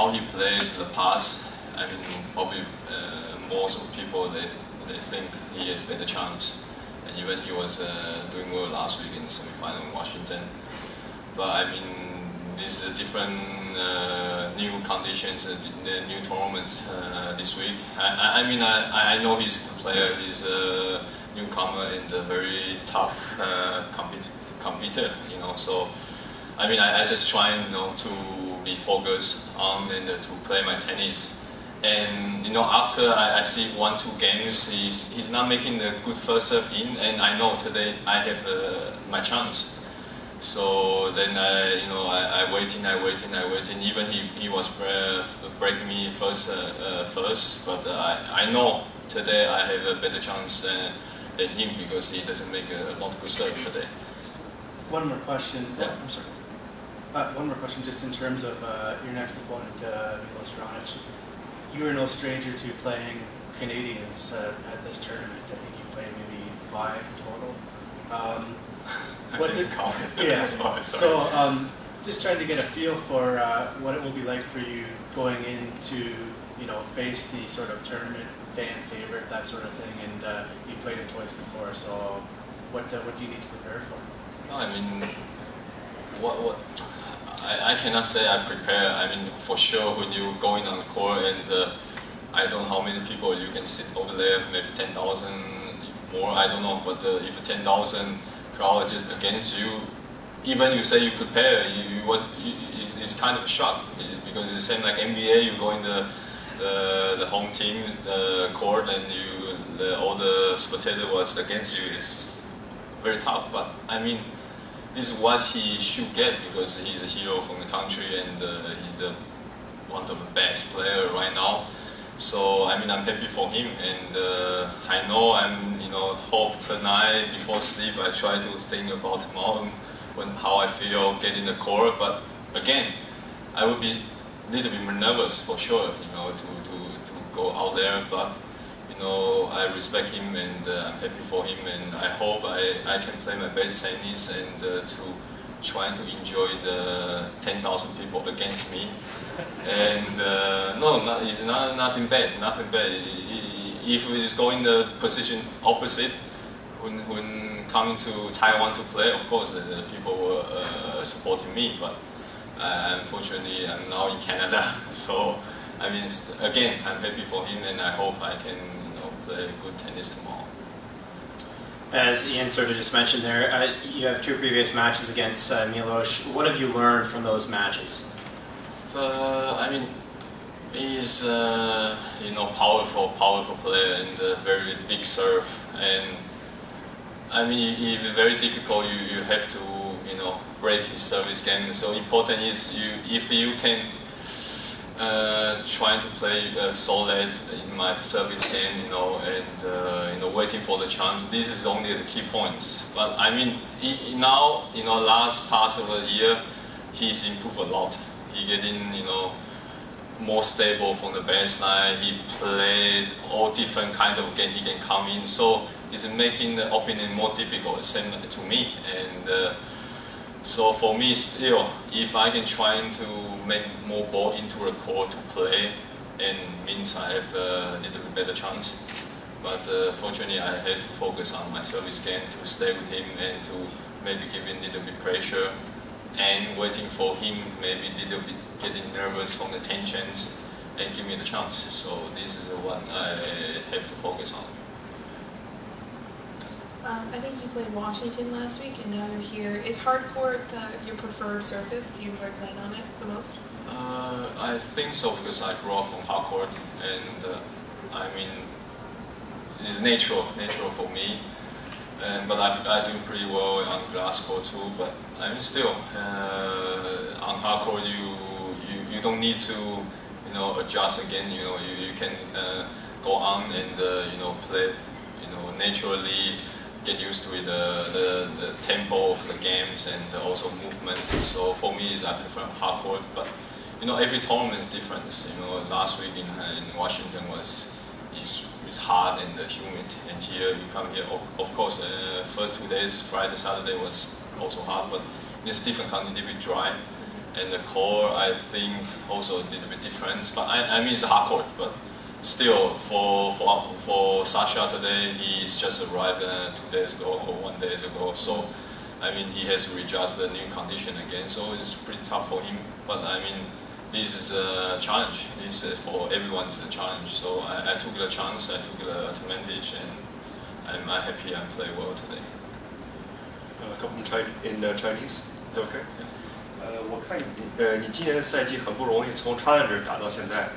how he plays the pass, I mean, probably most people they think he has better chance. And even he was doing well last week in the semi-final in Washington. But I mean, this is a different new conditions, the new tournaments this week. I mean, I know he's a player. He's a newcomer and a very tough competitor. You know, so I mean, I just try, you know, to be focused on and to play my tennis. And you know, after I see 1-2 games, he's not making the good first serve in, and I know today I have my chance. So then I waiting. Even he was breaking me first, but I know today I have a better chance than him because he doesn't make a lot of good serve today. One more question. Yeah. I'm sorry. One more question, just in terms of your next opponent, Milos Raonic. You are no stranger to playing Canadians at this tournament. I think you played maybe 5 total. What did count? Yeah. So just trying to get a feel for what it will be like for you going into, you know, face the sort of tournament fan favorite, that sort of thing, and you played it twice before. So what do you need to prepare for? No, I mean, I cannot say I prepare. I mean, for sure, when you go in on the court and I don't know how many people you can sit over there, maybe 10,000 more, I don't know, but if 10,000 crowd just against you, even you say you prepare, it's kind of a shock because it's the same like NBA. You go in the home team court and all the spectators was against you. It's very tough. But I mean, this is what he should get because he's a hero from the country and he's one of the best players right now. So I mean, I'm happy for him, and I know hope tonight before sleep I try to think about tomorrow how I feel getting the court. But again, I will be a little bit more nervous for sure, to go out there. But I respect him and I'm happy for him, and I hope I can play my best tennis and to try to enjoy the 10,000 people against me. And it's nothing bad. If it is going the position opposite, when coming to Taiwan to play, of course the people were supporting me, but unfortunately I'm now in Canada. So I mean, again, I'm happy for him, and I hope I can play good tennis tomorrow. As Ian sort of just mentioned there, you have 2 previous matches against Milos. What have you learned from those matches? I mean, he's powerful player and a very big serve, and I mean, it's very difficult. You have to break his service game. So important is if you can trying to play solid in my service game, and waiting for the chance. This is only the key points. But I mean, now last part of the year, he's improved a lot. He getting more stable from the baseline. He played all different kind of game he can come in. So it's making the opening more difficult, same to me. And so for me, still, if I can try to make more ball into the court to play, and means I have a little bit better chance. But fortunately, I had to focus on my service game to stay with him and to maybe give him a little bit pressure and waiting for him, maybe a little bit getting nervous from the tensions and give me the chance. So this is the one I have to focus on. I think you played Washington last week, and now you're here. Is hard court your preferred surface? Do you enjoy playing on it the most? I think so because I grew up on hard court, and I mean, it's natural for me. But I do pretty well on grass court too. But I mean, still on hard court, you don't need to adjust again. You can go on and play naturally. Get used to the tempo of the games and also movement. So for me, I prefer hard court. But every tournament is different. Last week in Washington it's hard and humid, and here you come here. Of course, first 2 days, Friday, Saturday was also hard, but it's different, kind of a little bit dry. And the core, I think, also a little bit different. But I mean, it's a hard court, but still, for Sasha today, he's just arrived 2 days ago or 1 day ago. So, I mean, he has to readjust the new condition again. So it's pretty tough for him. But I mean, this is a challenge. This is for everyone, it's a challenge. So I took the chance, I took the advantage, and I'm happy I play well today. A couple in Chinese, is that okay? 我看你今年赛季很不容易，从 Challenger 打到现在，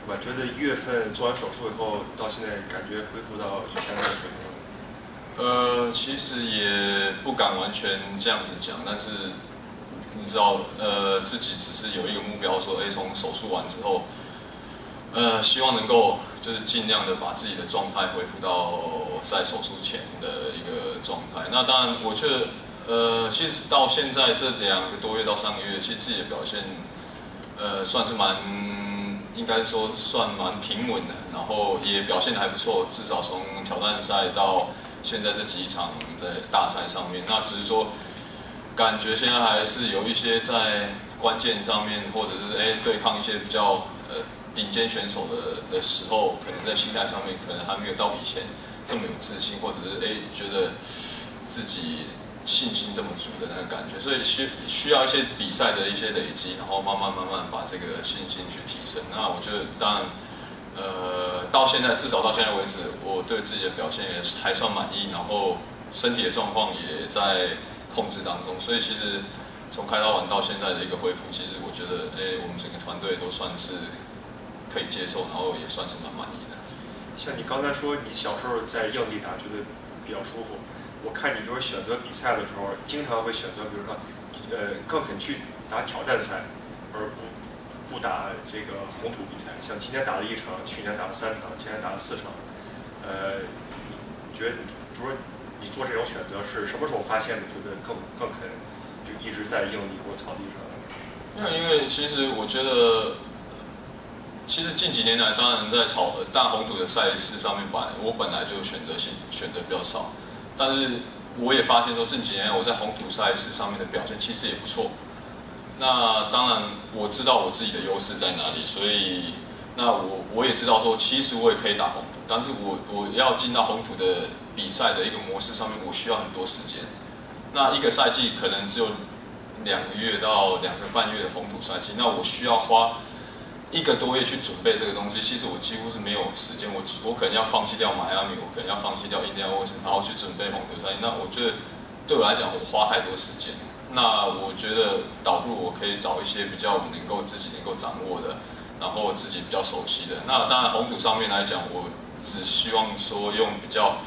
是吧？觉得1月份做完手术以后，到现在感觉恢复到以前的水平了。其实也不敢完全这样子讲，但是你知道，自己只是有一个目标，说，从手术完之后，希望能够就是尽量的把自己的状态恢复到在手术前的一个状态。那当然，我觉得。其实到现在这2个多月到3个月，其实自己的表现，算是应该说算蛮平稳的，然后也表现得还不错，至少从挑战赛到现在这几场的大赛上面，那只是说，感觉现在还是有一些在关键上面，或者是对抗一些比较顶尖选手的时候，可能在心态上面可能还没有到以前这么有自信，或者是觉得自己。信心这么足的那个感觉，所以需要一些比赛的一些累积，然后慢慢把这个信心去提升。那我觉得，当然，到现在至少到现在为止，我对自己的表现也还算满意，然后身体的状况也在控制当中。所以其实从开刀完到现在的一个恢复，其实我觉得，我们整个团队都算是可以接受，然后也算是蛮满意的。像你刚才说，你小时候在硬地打觉得比较舒服。我看你就是选择比赛的时候，经常会选择，比如说，更肯去打挑战赛，而不打这个红土比赛。像今天打了1场，去年打了3场，今年打了4场。你觉得，就是你做这种选择是什么时候发现的？觉得更肯就一直在硬地或者草地上？因为其实我觉得，其实近几年来，当然在大红土的赛事上面，我本来就选择比较少。但是我也发现说，近几年我在红土赛事上面的表现其实也不错。那当然我知道我自己的优势在哪里，所以那我也知道说，其实我也可以打红土，但是我要进到红土的比赛的一个模式上面，我需要很多时间。那一个赛季可能只有2个月到2个半月的红土赛季，那我需要花1个多月去准备这个东西，其实我几乎是没有时间，我可能要放弃掉迈阿密，我可能要放弃掉印第安沃斯，然后去准备红土赛。那我觉得对我来讲，我花太多时间。那我觉得倒不如我可以找一些比较自己能够掌握的，然后自己比较熟悉的。那当然红土上面来讲，我只希望说用比较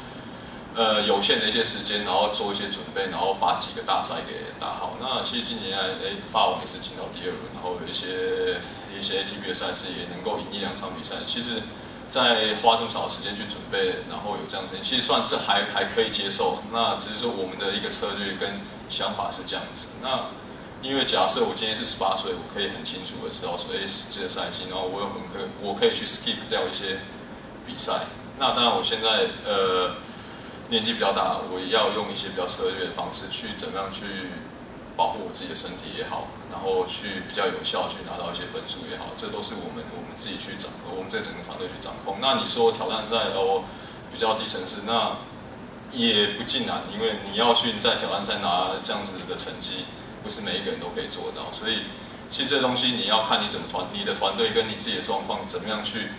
有限的一些时间，然后做一些准备，然后把几个大赛给打好。那其实近年来，法网也是进到第2轮，然后有一些 ATP 的赛事也能够赢1-2场比赛。其实，在花这么少的时间去准备，然后有这样子，其实算是还可以接受。那只是说我们的一个策略跟想法是这样子。那因为假设我今天是18岁，我可以很清楚的知道说，这个赛季，然后我可以去 skip 掉一些比赛。那当然，我现在年纪比较大，我也要用一些比较策略的方式去怎么样去保护我自己的身体也好，然后去比较有效去拿到一些分数也好，这都是我们自己去掌控，我们这整个团队去掌控。那你说挑战赛比较低层次，那也不尽然，因为你要去在挑战赛拿这样子的成绩，不是每一个人都可以做到。所以其实这东西你要看你你的团队跟你自己的状况怎么样去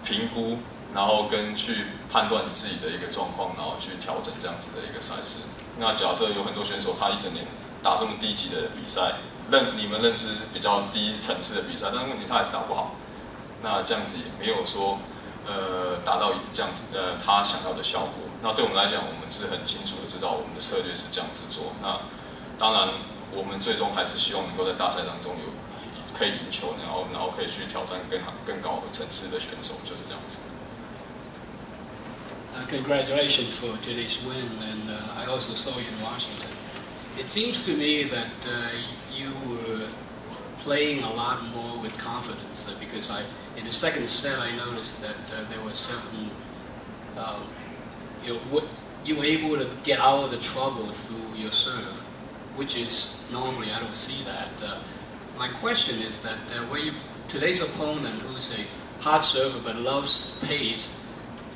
评估，然后跟去判断你自己的一个状况，然后去调整这样子的一个赛事。那假设有很多选手他一整年打这么低级的比赛，你们认知比较低层次的比赛，但是问题他还是打不好，那这样子也没有说达到这样子他想要的效果。那对我们来讲，我们是很清楚的知道我们的策略是这样子做。那当然，我们最终还是希望能够在大赛当中可以赢球，然后可以去挑战更高的层次的选手，就是这样子。Congratulations for today's win, and I also saw you in Washington. It seems to me that you were playing a lot more with confidence because in the second set I noticed that there was certain you were able to get out of the trouble through your serve, which is normally I don't see that. my question is that today's opponent, who's a hard server but loves pace,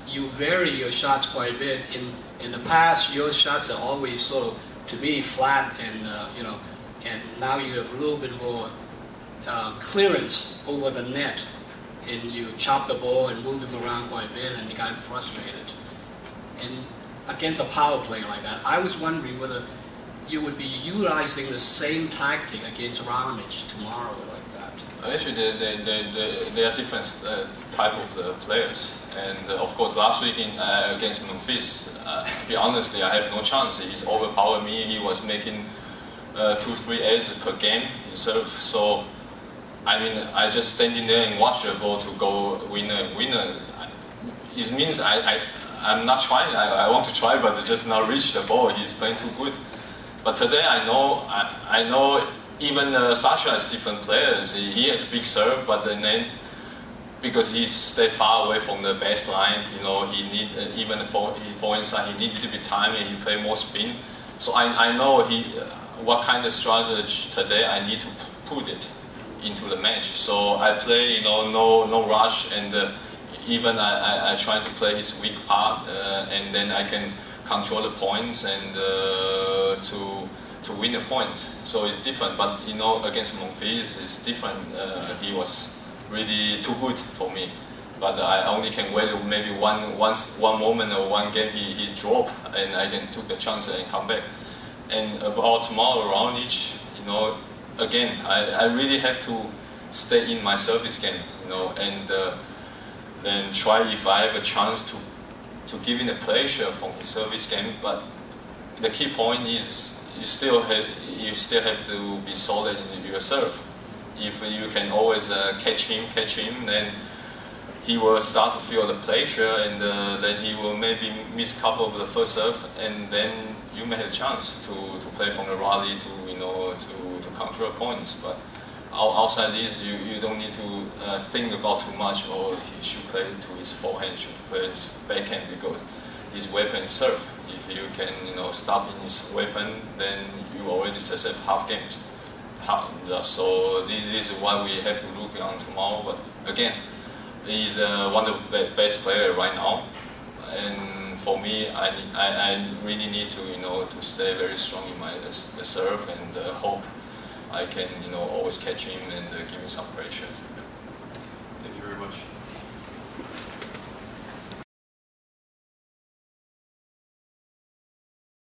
you vary your shots quite a bit. In the past, your shots are always sort of, to me, flat and and now you have a little bit more clearance over the net, and you chop the ball and move him around quite a bit, and he got frustrated. And against a power play like that, I was wondering whether you would be utilizing the same tactic against Raonic tomorrow like that. Actually, they are different type of the players. And of course, last week against Memphis, to be honestly, I have no chance. He's overpowered me. He was making 2-3 aces per game himself. So, I mean, I just standing there and watch the ball to go winner. It means I'm not trying. I want to try, but just not reach the ball. He's playing too good. But today I know even Sasha has different players. He has big serve, but then because he stay far away from the baseline, he need even for inside he need a little bit time and he play more spin. So I know what kind of strategy today I need to put it into the match. So I play no rush, and even I try to play his weak part, and then I can control the points and to win the points. So it's different. But against Monfils it's different. He was really too good for me. But I only can wait maybe one moment or one game he dropped, and I can take the chance and come back. And about tomorrow Raonic, again I really have to stay in my service game, and then try if I have a chance to give him the pressure from his service game. But the key point is you still have to be solid in your serve. If you can always catch him, then he will start to feel the pressure, and then he will maybe miss a couple of the first serve, and then you may have a chance to play from the rally to control points. But outside this, you don't need to think about too much, or he should play to his forehand, should play his backhand, because his weapon is serve. If you can stop in his weapon, then you already success half games. So this is what we have to look on tomorrow. But again, he's one of the best players right now, and for me, I really need to stay very strong in my serve, and hope I can always catch him and give him some pressure. Thank you very much.